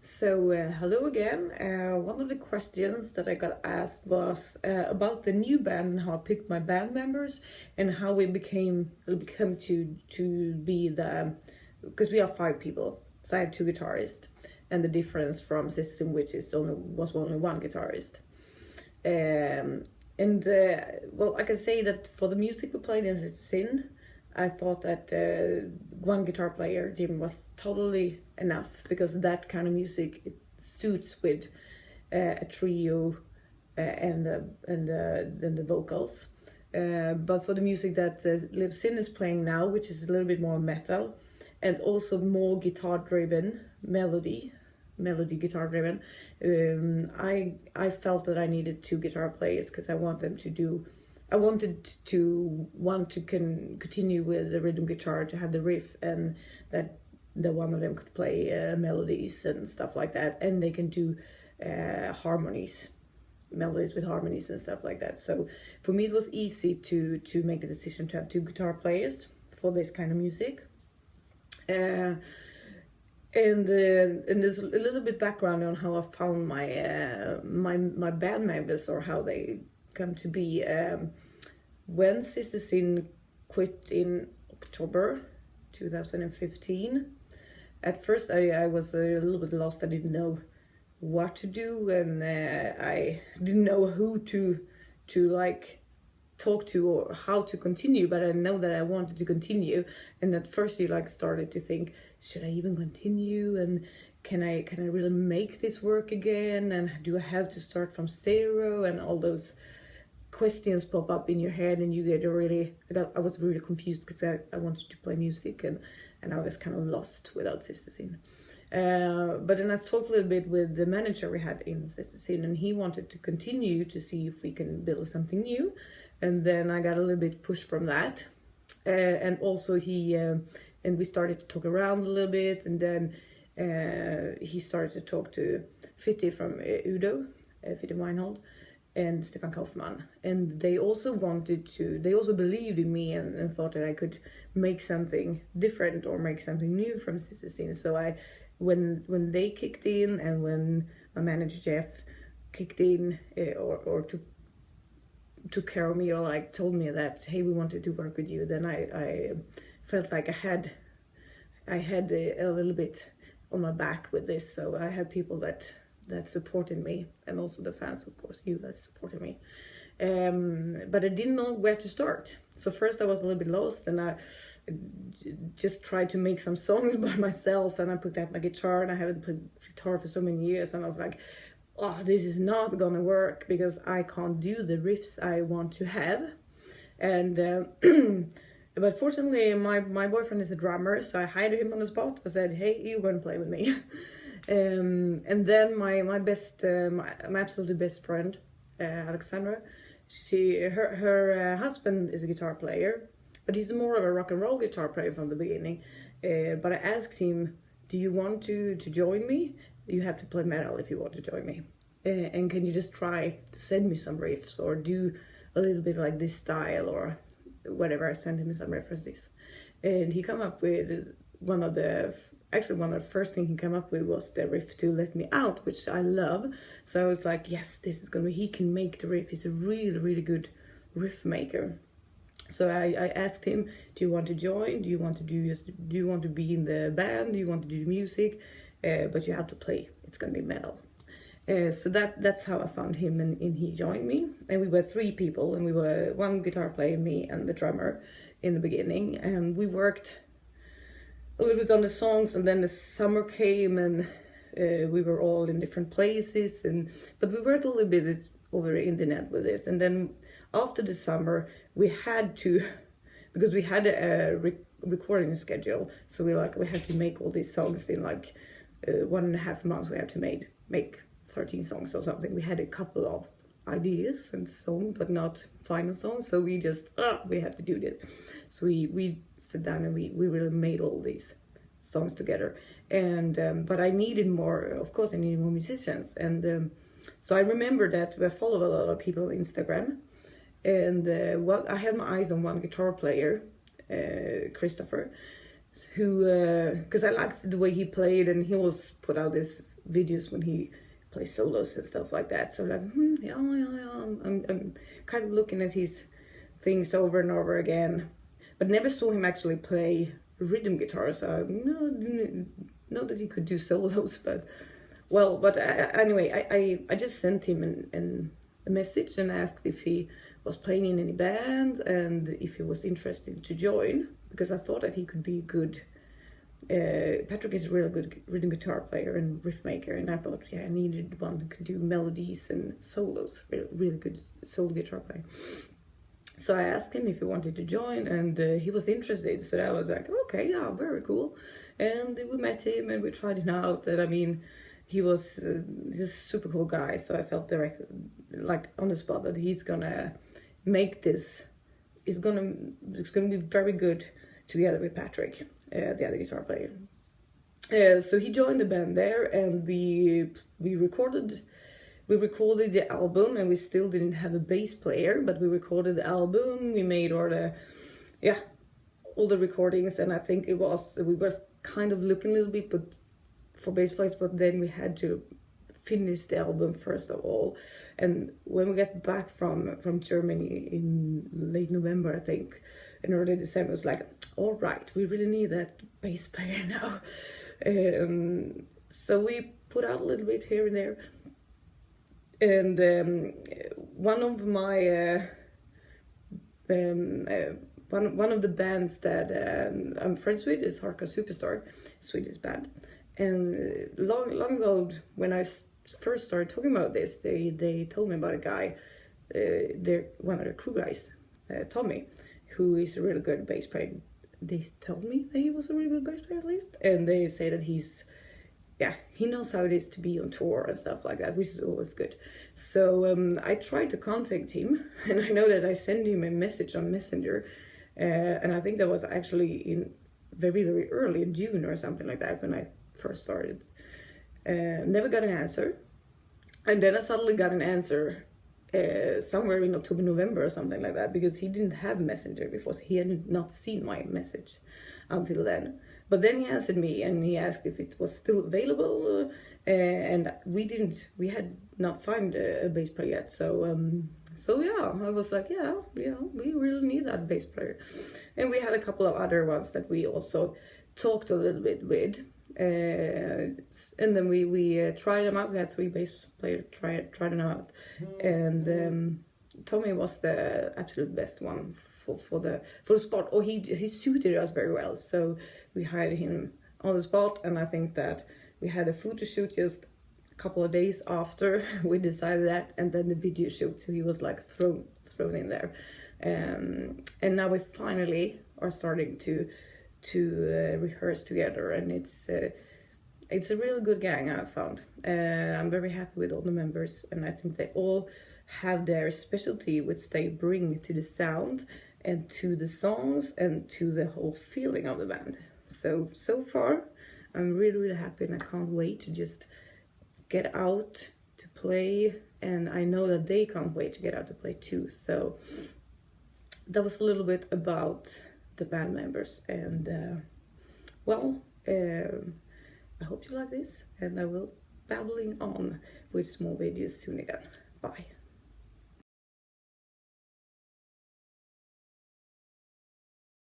Hello again. One of the questions that I got asked was about the new band and how I picked my band members and how we became to be the, because we are five people. So I have two guitarists, and the difference from System, which was only one guitarist. Well, I can say that for the music we played in Sin, I thought that one guitar player, Jim, was totally enough because that kind of music it suits with a trio and the vocals. But for the music that Liv Sin is playing now, which is a little bit more metal and also more guitar-driven melody guitar driven, I felt that I needed two guitar players because I wanted to continue with the rhythm guitar, to have the riff, and that the one of them could play melodies and stuff like that, and they can do melodies with harmonies and stuff like that. So for me it was easy to make the decision to have two guitar players for this kind of music. And there's a little bit background on how I found my band members, or how they come to be. When Sister Sin quit in October 2015, at first I was a little bit lost. I didn't know what to do, and I didn't know who to like talk to or how to continue, but I know that I wanted to continue. And at first you started to think, should I even continue, and can I really make this work again, and do I have to start from zero, and all those questions pop up in your head, and you get I was really confused because I wanted to play music, and I was kind of lost without Sister Sin. But then I talked a little bit with the manager we had in Sister Sin, and he wanted to continue to see if we can build something new. And then I got a little bit pushed from that. And also and we started to talk around a little bit, and then he started to talk to Fitti from Udo, Fitti Weinhold, and Stefan Kaufmann. And they also believed in me and thought that I could make something different or make something new from Sister Sin. So when they kicked in, and when my manager Jeff kicked in, or took care of me, or told me that, hey, we wanted to work with you, then I felt like I had a little bit on my back with this. So I had people that supported me, and also the fans, of course, you guys supported me. But I didn't know where to start. So first I was a little bit lost, and I just tried to make some songs by myself, and I picked up my guitar, and I haven't played guitar for so many years, and I was like, oh, this is not gonna work because I can't do the riffs I want to have. And but fortunately my boyfriend is a drummer, so I hired him on the spot. I said, hey, you're gonna play with me. And then my absolutely best friend, Alexandra, her husband is a guitar player, but he's more of a rock and roll guitar player from the beginning. But I asked him, do you want to join me? You have to play metal if you want to join me. And can you just try to send me some riffs, or do a little bit like this style, or whatever. I sent him some references. And he came up with one of the first things he came up with was the riff to Let Me Out, which I love. So I was like, yes, this is gonna be, he can make the riff. He's a really, really good riff maker. So I asked him, do you want to join? Do you want to be in the band? Do you want to do music? But you have to play. It's gonna be metal. So that's how I found him, and he joined me. And we were three people, and we were one guitar player, me, and the drummer in the beginning. And we worked a little bit on the songs, and then the summer came, and we were all in different places. But we worked a little bit over the internet with this. And then after the summer, we had to, because we had a recording schedule, so we had to make all these songs in 1.5 months. We had to make 13 songs or something. We had a couple of ideas and songs, but not final songs. So we just we had to do this. So we sat down, and we really made all these songs together. And but I needed more. Of course, I needed more musicians. And so I remember that I follow a lot of people on Instagram, and I had my eyes on one guitar player, Christopher. who, because I liked the way he played, and he always put out these videos when he plays solos and stuff like that. So like, yeah. I'm kind of looking at his things over and over again, but never saw him actually play rhythm guitar. So I know that he could do solos, but well, but anyway, I just sent him a message and asked if he was playing in any band and if he was interested to join, because I thought that he could be good. Patrick is a really good rhythm guitar player and riff maker, and I thought, yeah, I needed one who could do melodies and solos, really good solo guitar player. So I asked him if he wanted to join, and he was interested. So I was like, okay, yeah, very cool. And we met him and we tried him out, and I mean, he's a super cool guy. So I felt direct, like on the spot, that he's gonna make this. It's gonna be very good together with Patrick, the other guitar player. So he joined the band there, and we recorded the album, and we still didn't have a bass player, but we recorded the album. We made all the recordings, and I think we were kind of looking a little bit for bass players, but then we had to finish the album first of all. And when we got back from Germany in late November, I think, and early December, it was like, all right, we really need that bass player now. So we put out a little bit here and there. And one of my one of the bands that I'm friends with is Hardcore Superstar, Swedish band. And long ago, when I first started talking about this, they told me about a guy, one of the crew guys, Tommy, who is a really good bass player. They told me that he was a really good bass player, at least, and they say that he knows how it is to be on tour and stuff like that, which is always good. So I tried to contact him, and I know that I sent him a message on Messenger, and I think that was actually in very, very early in June or something like that when I first started. Never got an answer, and then I suddenly got an answer somewhere in October, November or something like that, because he didn't have Messenger before, so he had not seen my message until then. But then he answered me and he asked if it was still available, and we had not found a bass player yet. So yeah, I was like, yeah, we really need that bass player. And we had a couple of other ones that we also talked a little bit with. And then we tried them out. We had 3 bass players try them out, and Tommy was the absolute best one for the spot. Or he suited us very well, so we hired him on the spot. And I think that we had a photo shoot just a couple of days after we decided that, and then the video shoot. So he was like thrown in there, and now we finally are starting to rehearse together, and it's a really good gang I've found. I'm very happy with all the members, and I think they all have their specialty which they bring to the sound and to the songs and to the whole feeling of the band. So far I'm really happy, and I can't wait to just get out to play, and I know that they can't wait to get out to play too. So that was a little bit about the band members, and I hope you like this, and I will babbling on with small videos soon again. Bye.